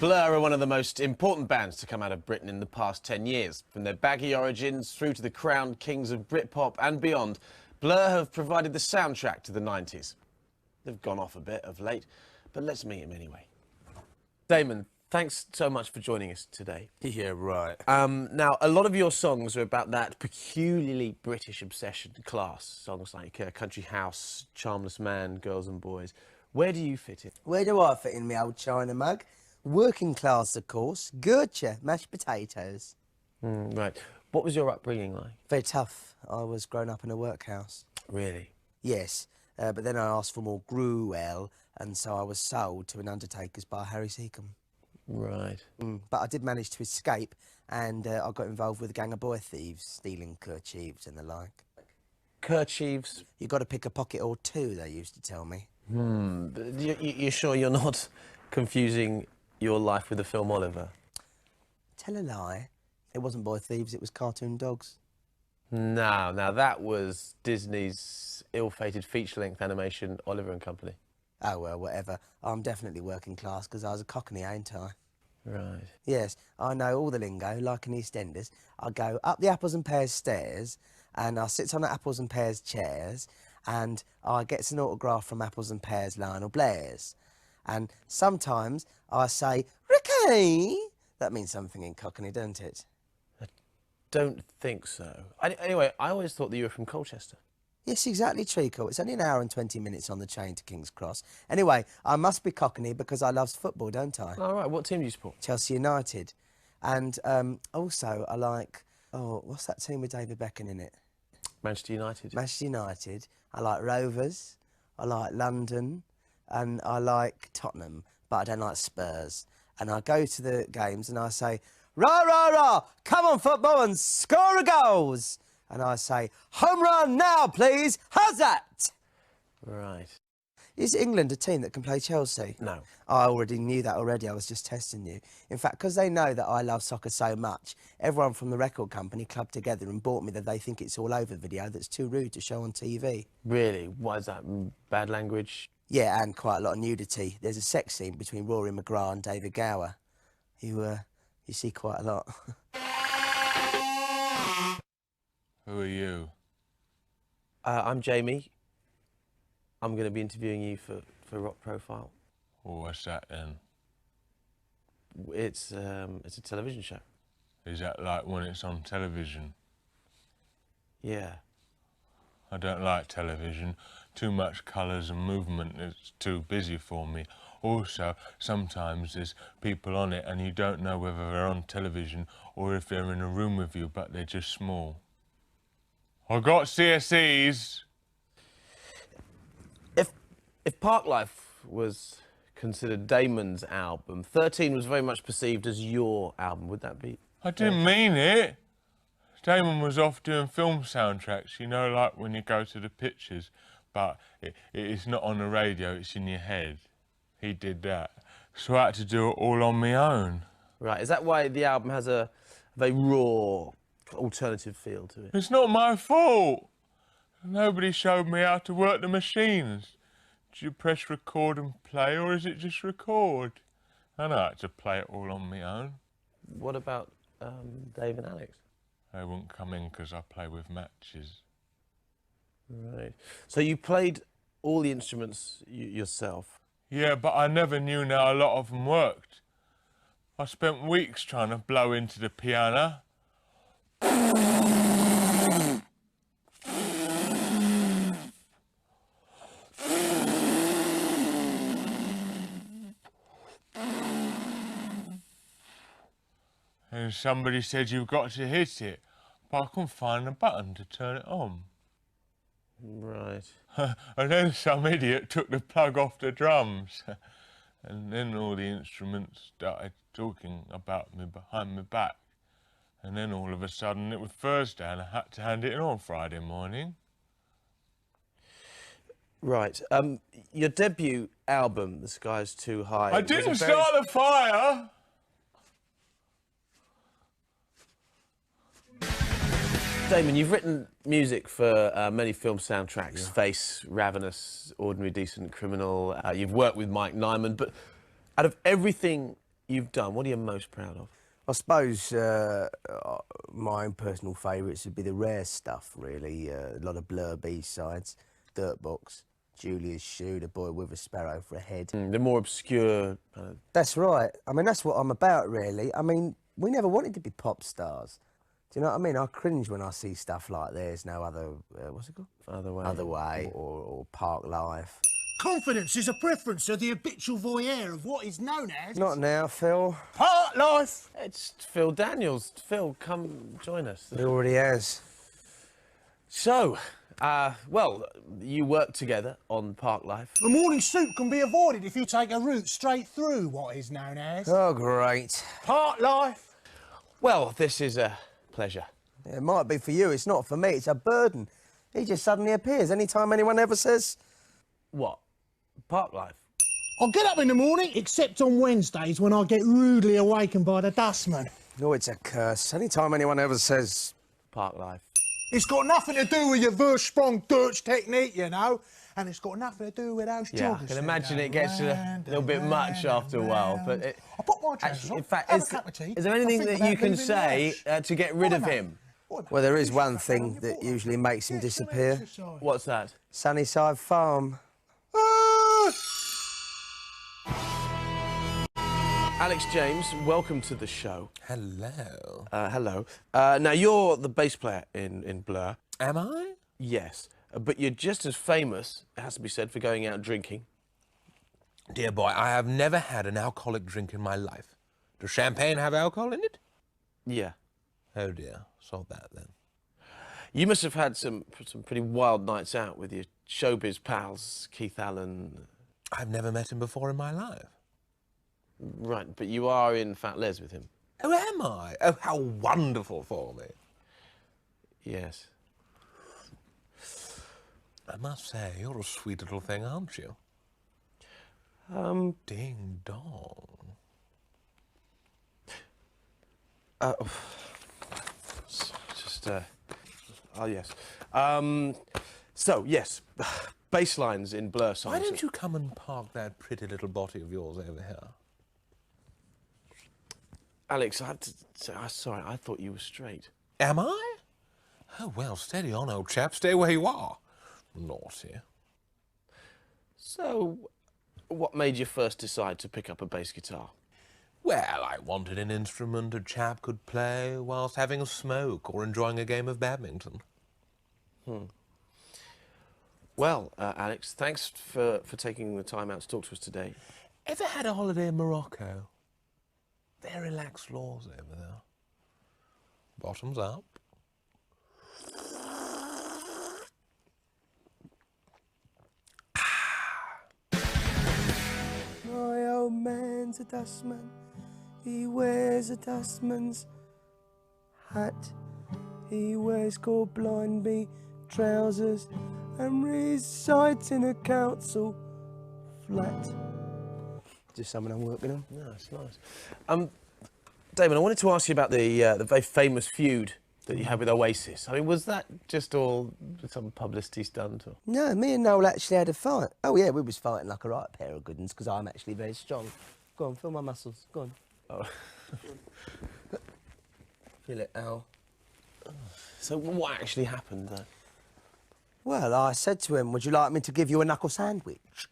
Blur are one of the most important bands to come out of Britain in the past 10 years. From their baggy origins through to the crowned kings of Britpop and beyond, Blur have provided the soundtrack to the 90s. They've gone off a bit of late, but let's meet him anyway. Damon, thanks so much for joining us today. Yeah, right. Now, a lot of your songs are about that peculiarly British obsession class. Songs like Country House, Charmless Man, Girls and Boys. Where do you fit in? Where do I fit in, me old china mug? Working class, of course. Gurcha, mashed potatoes. Right. What was your upbringing like? Very tough. I was grown up in a workhouse. Really? Yes, but then I asked for more gruel, and so I was sold to an undertaker's by Harry Seacombe. Right. But I did manage to escape, and I got involved with a gang of boy thieves, stealing kerchiefs and the like. Kerchiefs? You got to pick a pocket or two, they used to tell me. You're sure you're not confusing your life with the film Oliver? Tell a lie. It wasn't boy thieves, it was cartoon dogs. No, now that was Disney's ill-fated feature-length animation, Oliver and Company. Oh, well, whatever. I'm definitely working class because I was a cockney, ain't I? Right. Yes, I know all the lingo, like in EastEnders. I go up the apples and pears stairs, and I sit on the apples and pears chairs, and I get an autograph from Apples and Pears Lionel Blair's. And sometimes I say, Ricky! That means something in Cockney, doesn't it? Don't think so. Anyway, I always thought that you were from Colchester. Yes, exactly, Treacle. It's only an hour and 20 minutes on the train to King's Cross. Anyway, I must be Cockney because I love football, don't I? All right, what team do you support? Chelsea United. And also I like, oh, what's that team with David Beckham in it? Manchester United. Manchester United. I like Rovers. I like London. And I like Tottenham, but I don't like Spurs. And I go to the games and I say, rah, rah, rah, come on, football, and score a goals. And I say, home run now, please. How's that? Right. Is England a team that can play Chelsea? No. I already knew that already. I was just testing you. In fact, because they know that I love soccer so much, everyone from the record company clubbed together and bought me the They Think It's All Over video that's too rude to show on TV. Really? Why is that? Bad language? Yeah, and quite a lot of nudity. There's a sex scene between Rory McGrath and David Gower. You see quite a lot. Who are you? I'm Jamie. I'm going to be interviewing you for Rock Profile. Well, what's that then? It's a television show. Is that like when it's on television? Yeah. I don't like television. Too much colours and movement. It's too busy for me. Also, sometimes there's people on it and you don't know whether they're on television or if they're in a room with you, but they're just small. I got CSEs. If Parklife was considered Damon's album, 13 was very much perceived as your album. Would that be? I didn't mean it. Damon was off doing film soundtracks, you know, like when you go to the pictures, but it's not on the radio, it's in your head. He did that. So I had to do it all on my own. Right. Is that why the album has a very raw, alternative feel to it? It's not my fault. Nobody showed me how to work the machines. Do you press record and play, or is it just record? And I had to play it all on my own. What about Dave and Alex? They wouldn't come in because I play with matches. Right. So you played all the instruments yourself? Yeah, but I never knew how a lot of them worked. I spent weeks trying to blow into the piano. And somebody said, you've got to hit it, but I couldn't find a button to turn it on. Right. And then some idiot took the plug off the drums. And then all the instruments started talking about me behind my back. And then all of a sudden it was Thursday and I had to hand it in on Friday morning. Right. Your debut album, The Sky's Too High... I didn't start the fire! Damon, you've written music for many film soundtracks, Face, Ravenous, Ordinary Decent Criminal. You've worked with Mike Nyman, but out of everything you've done, what are you most proud of? I suppose my own personal favourites would be the rare stuff, really. A lot of Blur B-sides, Dirtbox, Julia's Shoe, The Boy with a Sparrow for a Head. The more obscure... That's right. I mean, that's what I'm about, really. I mean, we never wanted to be pop stars. Do you know what I mean? I cringe when I see stuff like There's No Other... what's it called? Other Way. Other Way, or Park Life. Confidence is a preference of the habitual voyeur of what is known as... Not now, Phil. Part life. It's Phil Daniels. Phil, come join us. He already has. So, well, you work together on Park Life. The morning soup can be avoided if you take a route straight through what is known as... Oh, great. Part life. Well, this is a pleasure. It might be for you, it's not for me, it's a burden. He just suddenly appears anytime anyone ever says... What? Park Life? I get up in the morning, except on Wednesdays when I get rudely awakened by the dustman. No, it's a curse. Anytime anyone ever says... Park Life. It's got nothing to do with your Versprung Dutch technique, you know, and it's got nothing to do with those Yeah, joggers. I can imagine it gets a little bit much after a while, but it... I put my trousers Actually, on, in fact, have a cup of tea, is there I anything think that you about can leaving the say house. to get rid of Oi, mate. him? Oi, mate. Well, there is one Shut up, thing on your that water. usually makes him Get some disappear. exercise. What's that? Sunnyside Farm. Alex James, welcome to the show. Hello. Hello. Now, you're the bass player in Blur. Am I? Yes. But you're just as famous, it has to be said, for going out drinking. Dear boy, I have never had an alcoholic drink in my life. Does champagne have alcohol in it? Yeah. Oh dear, so that then. You must have had some pretty wild nights out with your showbiz pals, Keith Allen. I've never met him before in my life. Right, but you are in Fat Les with him. Oh, am I? Oh, how wonderful for me. Yes. I must say, you're a sweet little thing, aren't you? Ding dong. Just, oh, yes. So, yes, bass lines in Blur songs. Why don't you come and park that pretty little body of yours over here? Alex, I have to say, I'm sorry, I thought you were straight. Am I? Oh, well, steady on, old chap. Stay where you are. Naughty. So, what made you first decide to pick up a bass guitar? Well, I wanted an instrument a chap could play whilst having a smoke or enjoying a game of badminton. Well, Alex, thanks for taking the time out to talk to us today. Ever had a holiday in Morocco? Very lax laws over there. Bottoms up. My old man's a dustman. He wears a dustman's hat. He wears gold blind bee trousers and resides in a council flat. Just something I'm working on. Nice, nice. Damon, I wanted to ask you about the very famous feud that you had with Oasis. I mean, was that just all some publicity stunt? Or? No, me and Noel actually had a fight. Oh yeah, we was fighting like a right pair of good uns because I'm actually very strong. Go on, feel my muscles. Go on. Oh. Feel it, Al. So what actually happened there? Well, I said to him, would you like me to give you a knuckle sandwich?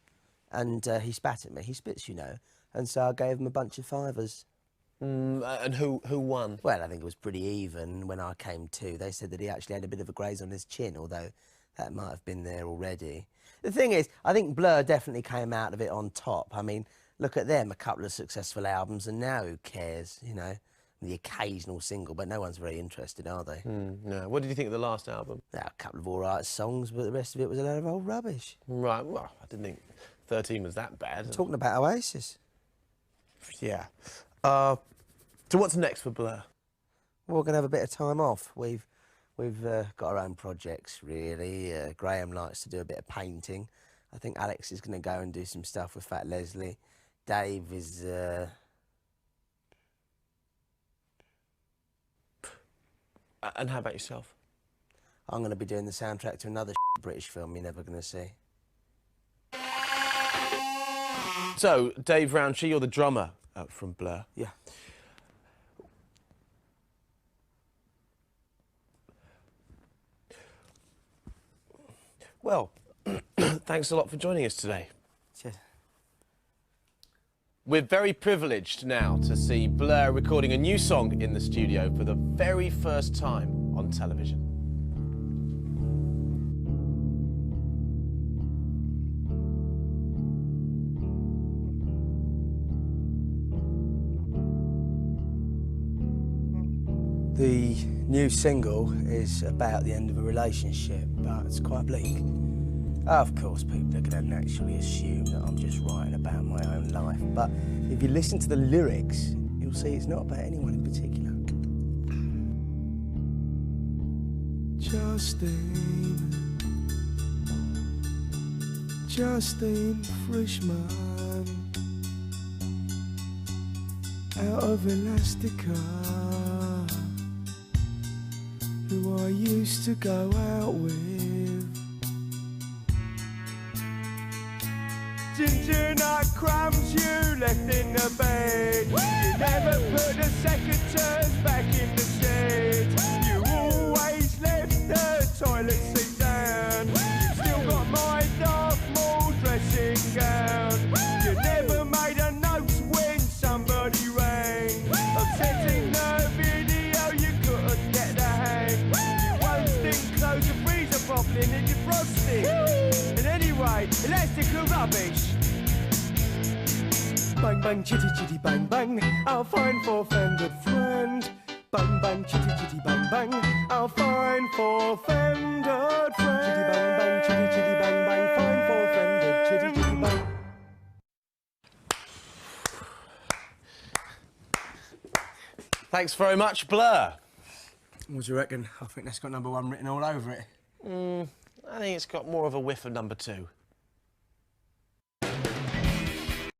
And he spat at me. He spits, you know. And so I gave him a bunch of fivers. And who won? Well, I think it was pretty even when I came to. They said that he actually had a bit of a graze on his chin, although that might have been there already. The thing is, I think Blur definitely came out of it on top. I mean, look at them, a couple of successful albums, and now who cares, you know? The occasional single, but no one's very interested, are they? No. What did you think of the last album? There are a couple of all right songs, but the rest of it was a load of old rubbish. Right, well, I didn't think 13 was that bad. Talking about Oasis. Yeah. So what's next for Blur? Well, we're going to have a bit of time off. We've got our own projects, really. Graham likes to do a bit of painting. I think Alex is going to go and do some stuff with Fat Leslie. Dave is... And how about yourself? I'm going to be doing the soundtrack to another British film you're never going to see. So, Dave Rowntree, you're the drummer from Blur. Yeah. Well, thanks a lot for joining us today. Cheers. We're very privileged now to see Blur recording a new song in the studio for the very first time on television. The new single is about the end of a relationship, but it's quite bleak. Of course, people are going to naturally assume that I'm just writing about my own life, but if you listen to the lyrics, you'll see it's not about anyone in particular. Justine Frischman, out of Elastica, who I used to go out with. Ginger nut crumbs you left in the bed. You never put the secateurs back in the shed. You always left the toilet seat down. You've still got my Darth Maul dressing gown. You never made a note when somebody rang. Upsetting the video, you couldn't get the hang. You won't think close the freezer properly and then you frost it. And anyway, elastic are rubbish. Bang bang chitty chitty bang bang, our fine four-fended friend. Bang bang chitty chitty bang bang, our fine four-fended friend. Chitty bang bang chitty chitty bang bang, fine four-fended chitty chitty bang. Thanks very much, Blur. What do you reckon? I think that's got #1 written all over it. I think it's got more of a whiff of #2.